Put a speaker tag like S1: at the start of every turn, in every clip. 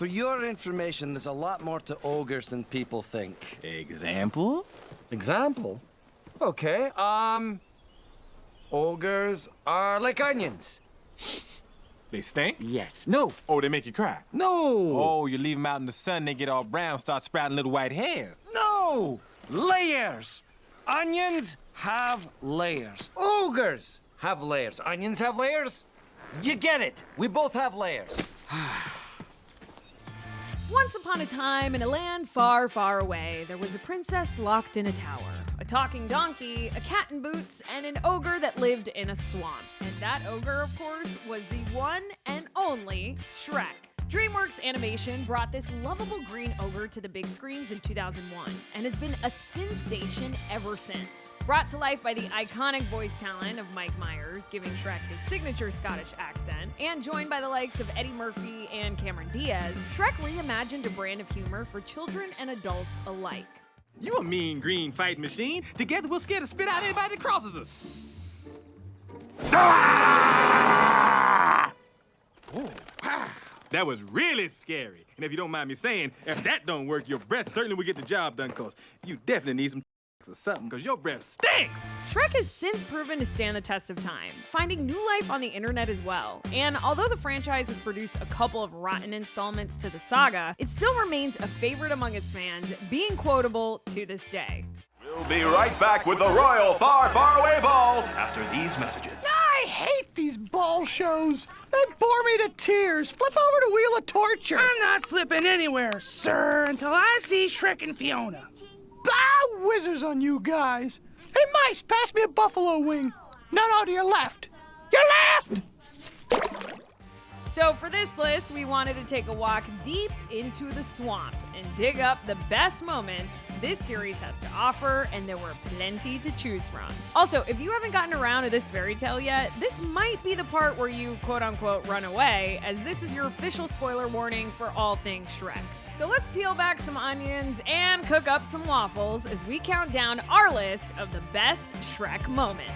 S1: For your information, there's a lot more to ogres than people think.
S2: Example?
S1: Example? Okay, ogres are like onions.
S2: They stink?
S1: Yes. No.
S2: Oh, they make you cry?
S1: No.
S2: Oh, you leave them out in the sun, they get all brown, start sprouting little white hairs.
S1: No. Layers. Onions have layers. Ogres have layers. Onions have layers. You get it. We both have layers.
S3: Once upon a time, in a land far, far away, there was a princess locked in a tower, a talking donkey, a cat in boots, and an ogre that lived in a swamp. And that ogre, of course, was the one and only Shrek. DreamWorks Animation brought this lovable green ogre to the big screens in 2001 and has been a sensation ever since. Brought to life by the iconic voice talent of Mike Myers, giving Shrek his signature Scottish accent, and joined by the likes of Eddie Murphy and Cameron Diaz, Shrek reimagined a brand of humor for children and adults alike.
S2: You a mean green fighting machine. Together we'll scare the spit out anybody that crosses us. Ah! Oh, wow. That was really scary. And if you don't mind me saying, if that don't work, your breath certainly will get the job done, cause you definitely need some or something, cause your breath stinks!
S3: Shrek has since proven to stand the test of time, finding new life on the internet as well. And although the franchise has produced a couple of rotten installments to the saga, it still remains a favorite among its fans, being quotable to this day.
S4: We'll be right back with the Royal Far, Far Away Ball after these messages.
S5: I hate these ball shows. They bore me to tears. Flip over to Wheel of Torture.
S6: I'm not flipping anywhere, sir, until I see Shrek and Fiona.
S5: Ah, whizzers on you guys. Hey, mice, pass me a buffalo wing. No, to your left. Your left!
S3: So for this list, we wanted to take a walk deep into the swamp and dig up the best moments this series has to offer, and there were plenty to choose from. Also, if you haven't gotten around to this fairy tale yet, this might be the part where you quote-unquote run away, as this is your official spoiler warning for all things Shrek. So let's peel back some onions and cook up some waffles as we count down our list of the best Shrek moments.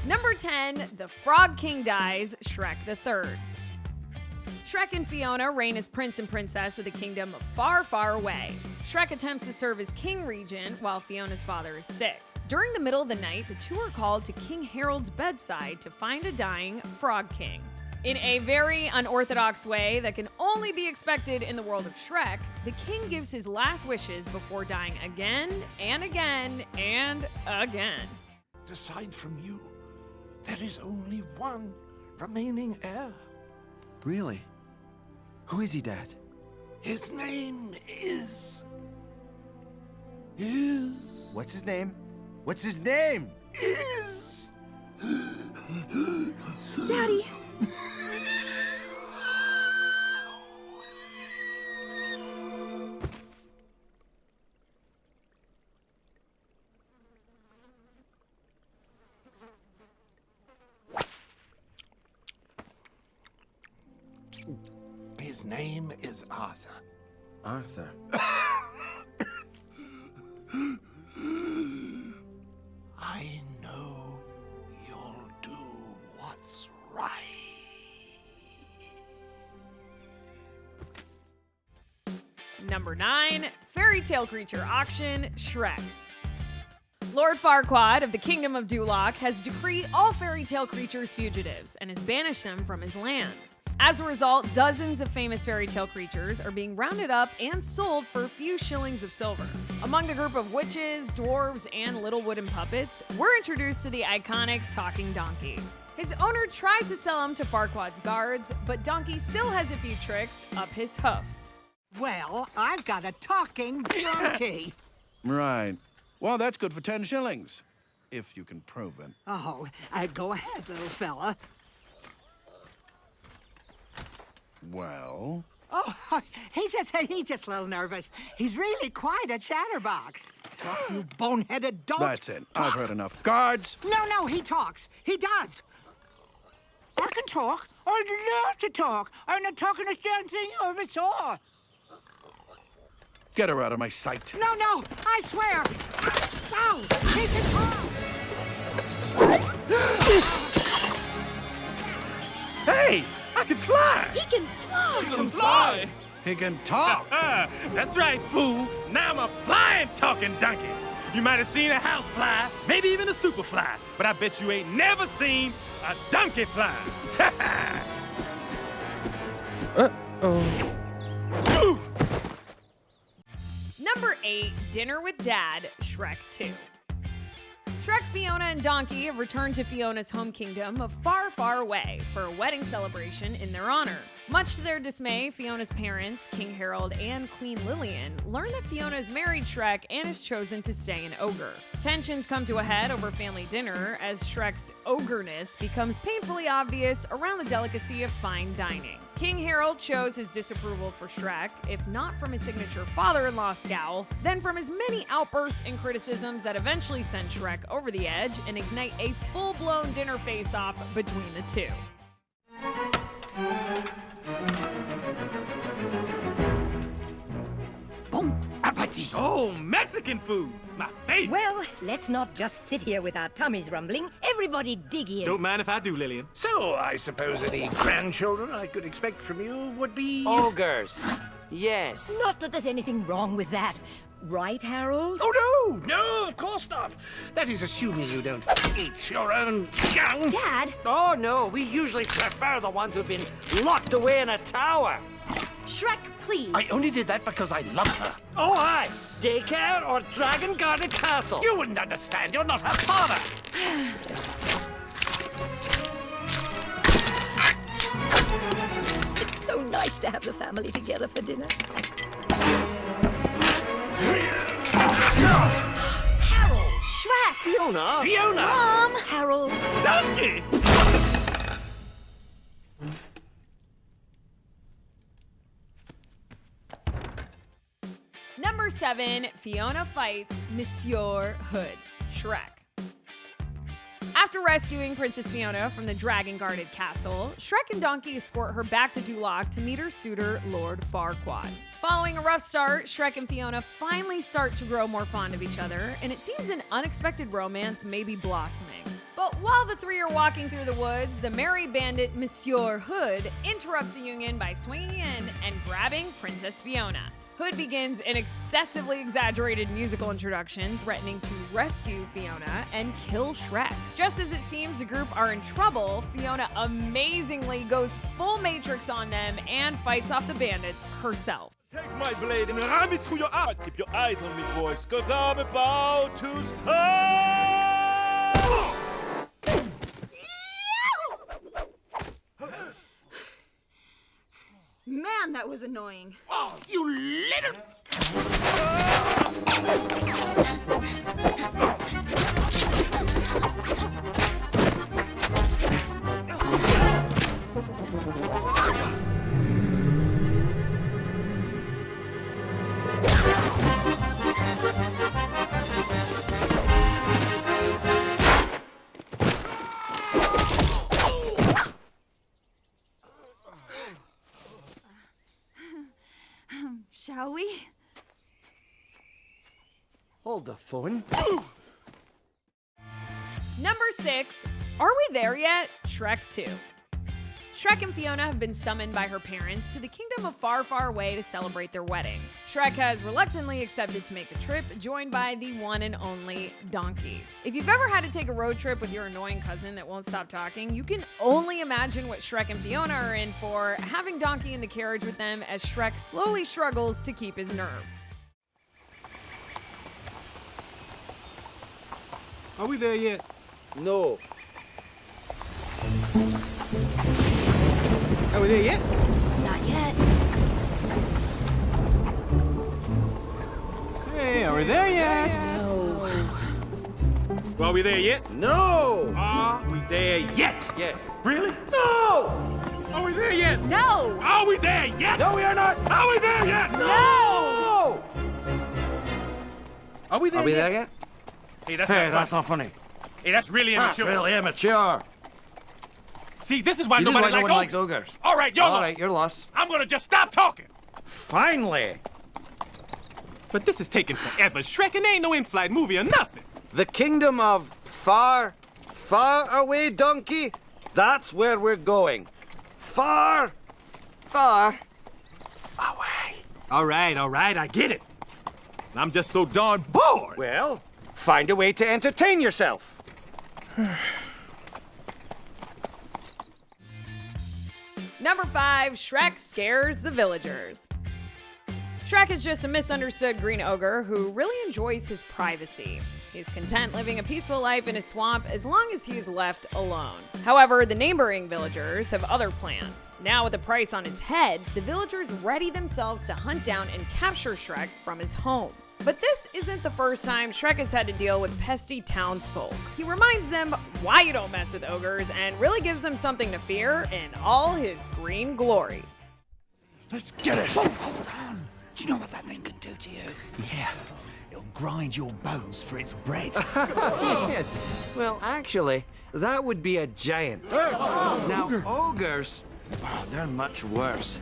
S3: Number 10, the Frog King dies, Shrek the Third. Shrek and Fiona reign as prince and princess of the kingdom of Far, Far Away. Shrek attempts to serve as king regent while Fiona's father is sick. During the middle of the night, the two are called to King Harold's bedside to find a dying Frog King. In a very unorthodox way that can only be expected in the world of Shrek, the king gives his last wishes before dying again and again and again.
S7: Aside from you, there is only one remaining heir.
S1: Really? Who is he, Dad?
S7: His name is...
S1: What's his name? What's his name?
S8: Daddy!
S7: His name is Arthur.
S1: Arthur.
S7: I know you'll do what's right.
S3: Number 9, fairy tale creature auction, Shrek. Lord Farquaad of the Kingdom of Duloc has decreed all fairy tale creatures fugitives and has banished them from his lands. As a result, dozens of famous fairy tale creatures are being rounded up and sold for a few shillings of silver. Among the group of witches, dwarves, and little wooden puppets, we're introduced to the iconic talking donkey. His owner tries to sell him to Farquaad's guards, but Donkey still has a few tricks up his hoof.
S9: Well, I've got a talking donkey.
S10: Right. Well, that's good for 10 shillings, if you can prove it.
S9: Oh, go ahead, little fella.
S10: Well?
S9: Oh, he's just a little nervous. He's really quite a chatterbox. Talk, you boneheaded dog.
S10: That's it. I've heard enough. Guards!
S9: No, he talks. He does. I can talk. I'd love to talk. I'm the talkingest damn thing you ever saw.
S10: Get her out of my sight.
S9: No, no, I swear. Ow, take it off.
S2: Hey, I can fly.
S8: He can fly!
S2: He can fly.
S10: He can talk.
S2: That's right, fool. Now I'm a flying, talking donkey. You might have seen a house fly, maybe even a super fly, but I bet you ain't never seen a donkey fly.
S3: Number 8, Dinner with Dad, Shrek 2. Shrek, Fiona, and Donkey have returned to Fiona's home kingdom of Far, Far Away for a wedding celebration in their honor. Much to their dismay, Fiona's parents, King Harold and Queen Lillian, learn that Fiona has married Shrek and has chosen to stay an ogre. Tensions come to a head over family dinner as Shrek's ogreness becomes painfully obvious around the delicacy of fine dining. King Harold shows his disapproval for Shrek, if not from his signature father-in-law scowl, then from his many outbursts and criticisms that eventually send Shrek over the edge and ignite a full-blown dinner face-off between the two.
S9: Bon appetit.
S2: Oh, Mexican food, my favorite.
S8: Well, let's not just sit here with our tummies rumbling. Everybody dig in.
S2: Don't mind if I do, Lillian.
S7: So, I suppose any grandchildren I could expect from you would be...
S1: Ogres. Yes.
S8: Not that there's anything wrong with that. Right, Harold?
S7: Oh, no! No, of course not. That is assuming you don't eat your own young.
S8: Dad?
S1: Oh, no. We usually prefer the ones who've been locked away in a tower.
S8: Shrek, please.
S7: I only did that because I love her.
S1: Oh, aye. Daycare or dragon-guarded castle?
S7: You wouldn't understand. You're not her father.
S8: It's so nice to have the family together for dinner. Harold! Shrek!
S1: Fiona?
S7: Fiona!
S8: Mom! Harold!
S2: Donkey!
S3: Number 7, Fiona fights Monsieur Hood, Shrek. After rescuing Princess Fiona from the dragon-guarded castle, Shrek and Donkey escort her back to Duloc to meet her suitor, Lord Farquaad. Following a rough start, Shrek and Fiona finally start to grow more fond of each other, and it seems an unexpected romance may be blossoming. But while the three are walking through the woods, the merry bandit Monsieur Hood interrupts the union by swinging in and grabbing Princess Fiona. Hood begins an excessively exaggerated musical introduction, threatening to rescue Fiona and kill Shrek. Just as it seems the group are in trouble, Fiona amazingly goes full Matrix on them and fights off the bandits herself.
S2: Take my blade and ram it through your heart. Keep your eyes on me, boys, cause I'm about to start!
S8: Man, that was annoying.
S7: Oh, you little...
S8: Shall we?
S1: Hold the phone.
S3: Number 6, are we there yet? Shrek 2. Shrek and Fiona have been summoned by her parents to the kingdom of Far, Far Away to celebrate their wedding. Shrek has reluctantly accepted to make the trip, joined by the one and only Donkey. If you've ever had to take a road trip with your annoying cousin that won't stop talking, you can only imagine what Shrek and Fiona are in for, having Donkey in the carriage with them as Shrek slowly struggles to keep his nerve.
S2: Are we there yet?
S1: No.
S2: Are we there yet?
S8: Not yet.
S2: Hey, are we there yet?
S1: No.
S2: Well, are we there yet?
S1: No!
S2: Are we there yet?
S1: Yes.
S2: Really?
S1: No!
S2: Are we there yet?
S8: No!
S2: Are we there yet?
S1: No, we are not!
S2: Are we there yet?
S1: No!
S2: Are we there
S1: Are we
S2: yet?
S1: there yet?
S2: Hey, that's
S1: Hey,
S2: not
S1: that's
S2: funny.
S1: not funny.
S2: Hey, that's really
S1: That's
S2: immature.
S1: really immature.
S2: See, this is why
S1: See, this is
S2: nobody
S1: why no one likes
S2: ogres.
S1: ogres.
S2: All right, you're
S1: All
S2: lost.
S1: right, you're lost.
S2: I'm gonna just stop talking.
S1: Finally!
S2: But this is taking forever, Shrek, and ain't no in-flight movie or nothing.
S1: The kingdom of far, far away, donkey? That's where we're going. Far, far away.
S2: All right, I get it. I'm just so darn bored.
S1: Well, find a way to entertain yourself.
S3: Number 5, Shrek scares the villagers. Shrek is just a misunderstood green ogre who really enjoys his privacy. He's content living a peaceful life in a swamp as long as he is left alone. However, the neighboring villagers have other plans. Now with the price on his head, the villagers ready themselves to hunt down and capture Shrek from his home. But this isn't the first time Shrek has had to deal with pesky townsfolk. He reminds them why you don't mess with ogres and really gives them something to fear in all his green glory.
S7: Let's get it. Oh, hold on. Do you know what that thing can do to you? Yeah. It'll grind your bones for its bread.
S1: Yes. Well, actually, that would be a giant. Now, ogres, oh, they're much worse.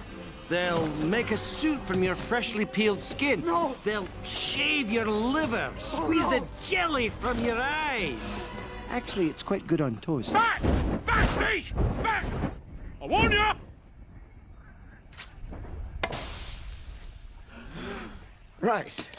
S1: They'll make a suit from your freshly peeled skin.
S7: No.
S1: They'll shave your liver, squeeze the jelly from your eyes. Actually, it's quite good on toast.
S2: Back! Back, please! Back! I warn you!
S7: Right.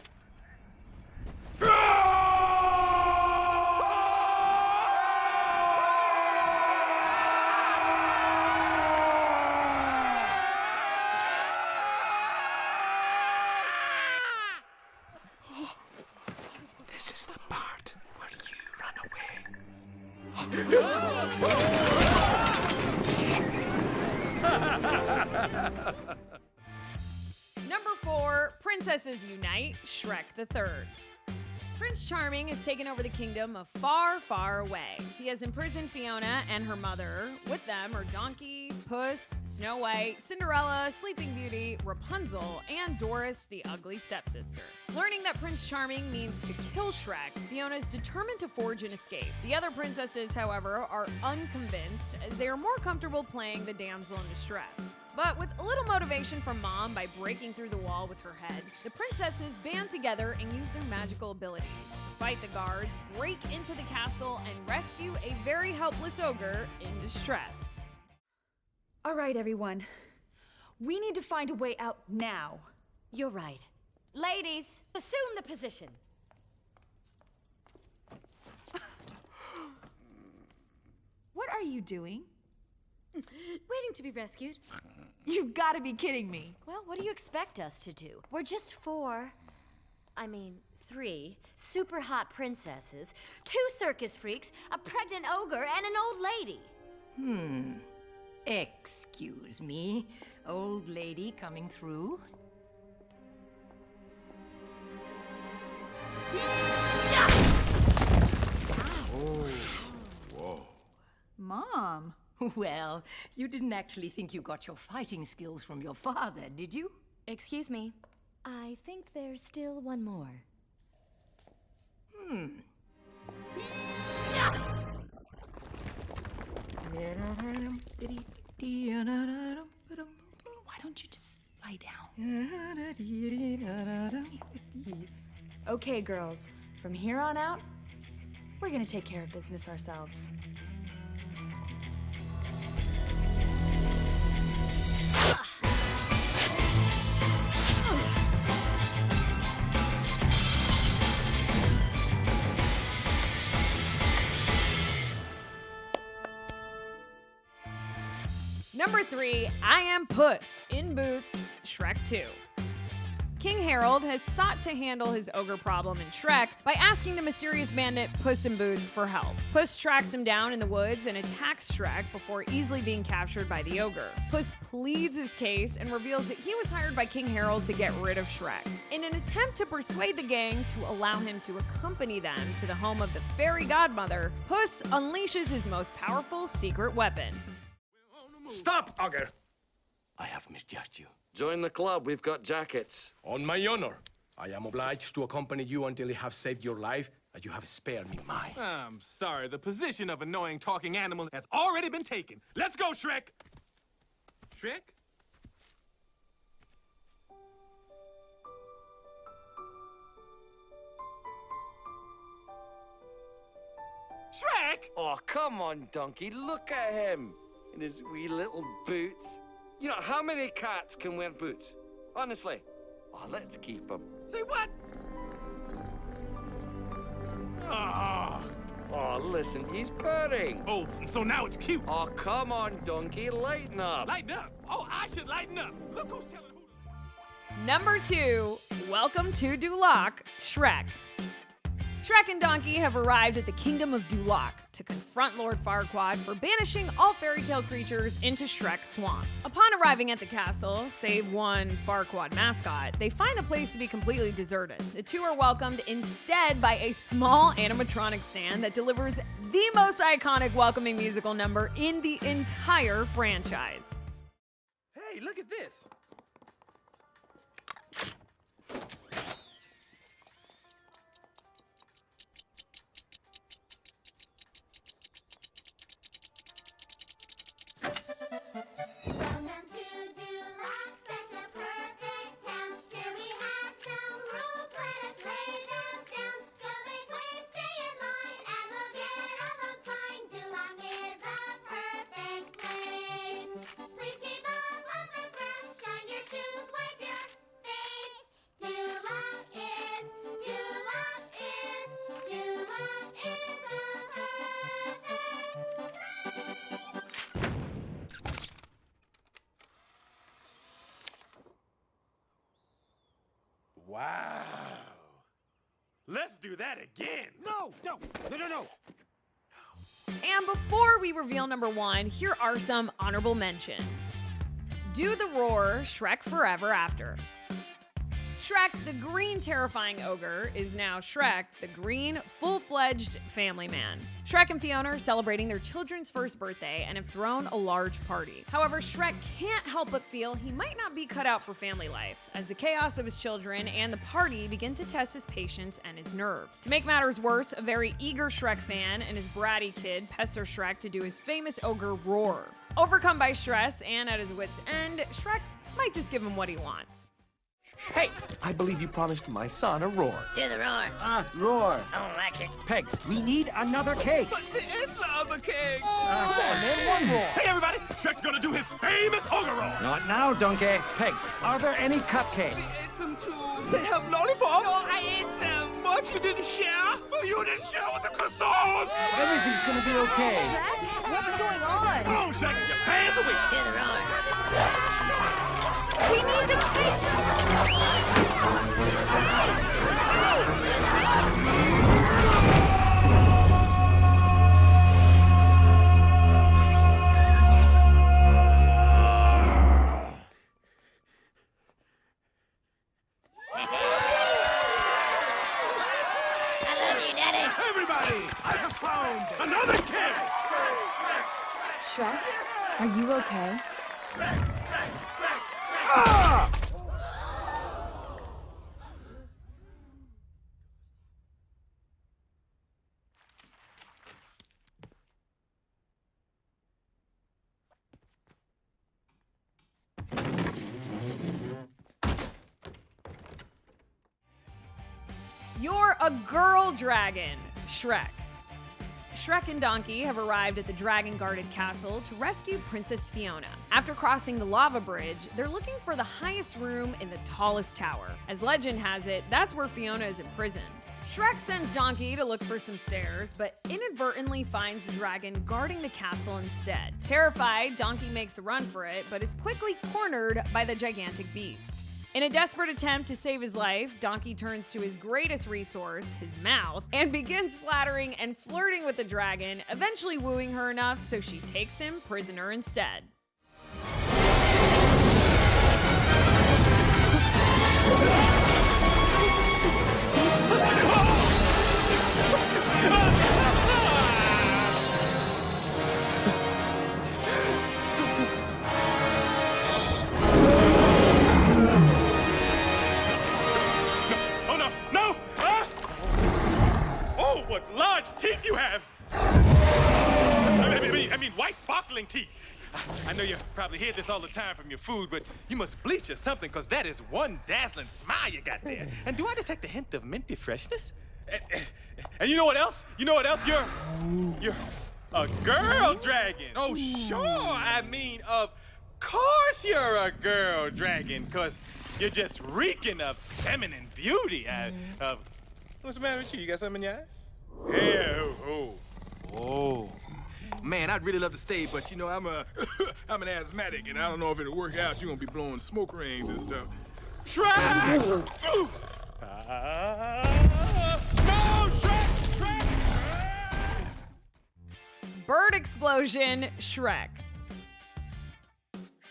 S1: This is the part where you run away.
S3: Number 4, Princesses Unite, Shrek the Third. Prince Charming has taken over the kingdom of far, far away. He has imprisoned Fiona and her mother. With them are Donkey, Puss, Snow White, Cinderella, Sleeping Beauty, Rapunzel, and Doris, the ugly stepsister. Learning that Prince Charming means to kill Shrek, Fiona is determined to forge an escape. The other princesses, however, are unconvinced as they are more comfortable playing the damsel in distress. But with a little motivation from Mom by breaking through the wall with her head, the princesses band together and use their magical abilities to fight the guards, break into the castle, and rescue a very helpless ogre in distress.
S11: All right, everyone. We need to find a way out now.
S8: You're right. Ladies, assume the position.
S11: What are you doing?
S8: Waiting to be rescued.
S11: You've got to be kidding me.
S8: Well, what do you expect us to do? We're just 3 super hot princesses, 2 circus freaks, a pregnant ogre, and an old lady.
S12: Excuse me, old lady coming through?
S7: Whoa.
S11: Mom.
S12: Well, you didn't actually think you got your fighting skills from your father, did you?
S8: Excuse me. I think there's still one more.
S12: Why don't you just lie down?
S11: Okay, girls. From here on out, we're gonna take care of business ourselves.
S3: Number 3, I Am Puss, in Boots, Shrek 2. King Harold has sought to handle his ogre problem in Shrek by asking the mysterious bandit Puss in Boots for help. Puss tracks him down in the woods and attacks Shrek before easily being captured by the ogre. Puss pleads his case and reveals that he was hired by King Harold to get rid of Shrek. In an attempt to persuade the gang to allow him to accompany them to the home of the fairy godmother, Puss unleashes his most powerful secret weapon.
S10: Stop, ogre! I have misjudged you.
S1: Join the club. We've got jackets.
S10: On my honor, I am obliged to accompany you until I have saved your life, as you have spared me mine.
S2: I'm sorry, the position of annoying talking animal has already been taken. Let's go, Shrek! Shrek? Shrek!
S1: Oh, come on, Donkey. Look at him in his wee little boots. You know, how many cats can wear boots? Honestly. Oh, let's keep him.
S2: Say what? Oh.
S1: Oh, listen, he's purring.
S2: Oh, so now it's cute.
S1: Oh, come on, Donkey. Lighten up.
S2: Lighten up? Oh, I should lighten up. Look who's telling who.
S3: Number 2, welcome to Duloc, Shrek. Shrek and Donkey have arrived at the Kingdom of Duloc to confront Lord Farquaad for banishing all fairy tale creatures into Shrek's swamp. Upon arriving at the castle, save one Farquaad mascot, they find the place to be completely deserted. The two are welcomed instead by a small animatronic stand that delivers the most iconic welcoming musical number in the entire franchise.
S2: Hey, look at this. Wow. Let's do that again.
S7: No.
S3: And before we reveal number 1, here are some honorable mentions. Do the roar, Shrek Forever After. Shrek, the green terrifying ogre, is now Shrek, the green, full-fledged family man. Shrek and Fiona are celebrating their children's first birthday and have thrown a large party. However, Shrek can't help but feel he might not be cut out for family life, as the chaos of his children and the party begin to test his patience and his nerve. To make matters worse, a very eager Shrek fan and his bratty kid pester Shrek to do his famous ogre roar. Overcome by stress and at his wit's end, Shrek might just give him what he wants.
S1: Hey, I believe you promised my son a roar.
S12: Do the roar.
S1: Roar.
S12: I don't like it.
S7: Pegs, we need another cake.
S2: But there is other cakes.
S1: Come on, man, one roar.
S2: Hey, everybody! Shrek's gonna do his famous ogre roll.
S7: Not now, Donkey. Pegs, are there any cupcakes?
S2: Ate some too. They have lollipops. No, I ate some. But you didn't share. Well, you didn't share with the croissants.
S7: Everything's gonna be okay.
S11: What's going on?
S2: Come on, Shrek. Your hands away.
S12: Do the roar.
S11: We need the cake!
S12: I love you, Daddy.
S2: Everybody, I have found another cake.
S11: Shrek, are you okay?
S3: You're a girl dragon, Shrek. Shrek and Donkey have arrived at the dragon-guarded castle to rescue Princess Fiona. After crossing the lava bridge, they're looking for the highest room in the tallest tower. As legend has it, that's where Fiona is imprisoned. Shrek sends Donkey to look for some stairs, but inadvertently finds the dragon guarding the castle instead. Terrified, Donkey makes a run for it, but is quickly cornered by the gigantic beast. In a desperate attempt to save his life, Donkey turns to his greatest resource, his mouth, and begins flattering and flirting with the dragon, eventually wooing her enough so she takes him prisoner instead.
S2: What large teeth you have! I mean, white sparkling teeth. I know you probably hear this all the time from your food, but you must bleach or something, because that is one dazzling smile you got there. And do I detect a hint of minty freshness? And you know what else? You know what else? You're a girl dragon. Oh, sure. I mean, of course you're a girl dragon, because you're just reeking of feminine beauty. What's the matter with you? You got something in your eye? Yeah, oh. Man, I'd really love to stay, but you know, I'm an asthmatic, and I don't know if it'll work out. You're gonna be blowing smoke rings and stuff. Shrek! No, Shrek!
S3: Bird explosion, Shrek.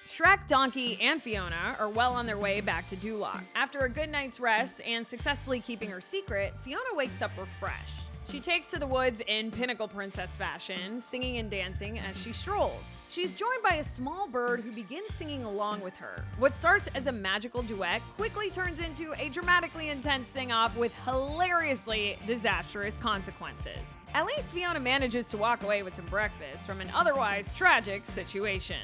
S3: Shrek, Donkey, and Fiona are well on their way back to Duloc. After a good night's rest and successfully keeping her secret, Fiona wakes up refreshed. She takes to the woods in pinnacle princess fashion, singing and dancing as she strolls. She's joined by a small bird who begins singing along with her. What starts as a magical duet quickly turns into a dramatically intense sing-off with hilariously disastrous consequences. At least Fiona manages to walk away with some breakfast from an otherwise tragic situation.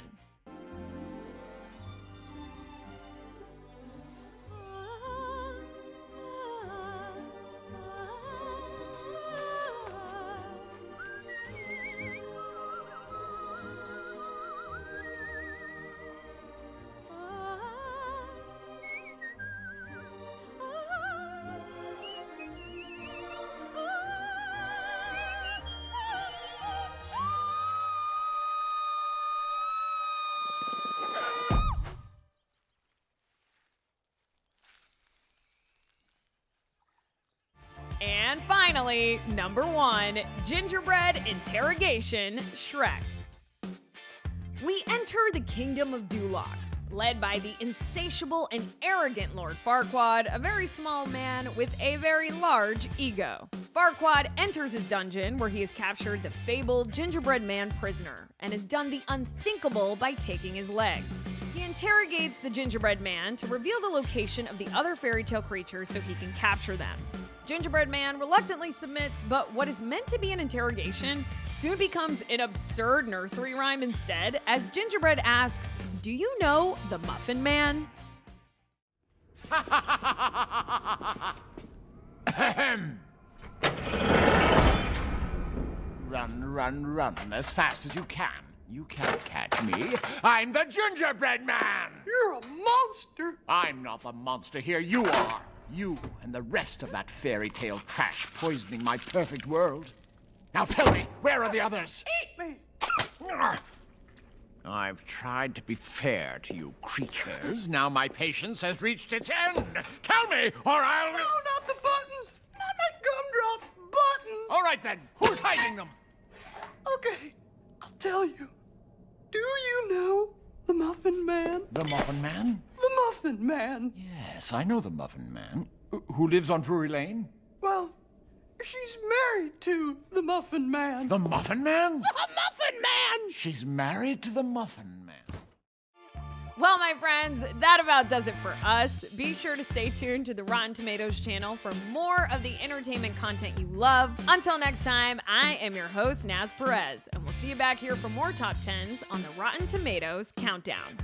S3: And finally, number 1, Gingerbread Interrogation, Shrek. We enter the kingdom of Duloc, led by the insatiable and arrogant Lord Farquaad, a very small man with a very large ego. Farquaad enters his dungeon where he has captured the fabled gingerbread man prisoner and has done the unthinkable by taking his legs. He interrogates the gingerbread man to reveal the location of the other fairy tale creatures so he can capture them. Gingerbread Man reluctantly submits, but what is meant to be an interrogation soon becomes an absurd nursery rhyme instead, as Gingerbread asks, "Do you know the Muffin Man?"
S7: Run as fast as you can. You can't catch me. I'm the Gingerbread Man!
S5: You're a monster!
S7: I'm not the monster here, you are. You and the rest of that fairy tale trash poisoning my perfect world. Now tell me, where are the others?
S5: Eat me!
S7: I've tried to be fair to you creatures. Now my patience has reached its end. Tell me, or I'll...
S5: No, not the buttons! Not my gumdrop buttons!
S7: All right then, who's hiding them?
S5: Okay, I'll tell you. Do you know the Muffin Man?
S7: The Muffin Man?
S5: The Muffin Man.
S7: Yes, I know the Muffin Man. Who lives on Drury Lane?
S5: Well, she's married to the Muffin Man.
S7: The Muffin Man?
S5: The Muffin Man!
S7: She's married to the Muffin Man.
S3: Well, my friends, that about does it for us. Be sure to stay tuned to the Rotten Tomatoes channel for more of the entertainment content you love. Until next time, I am your host, Naz Perez, and we'll see you back here for more Top 10s on the Rotten Tomatoes Countdown.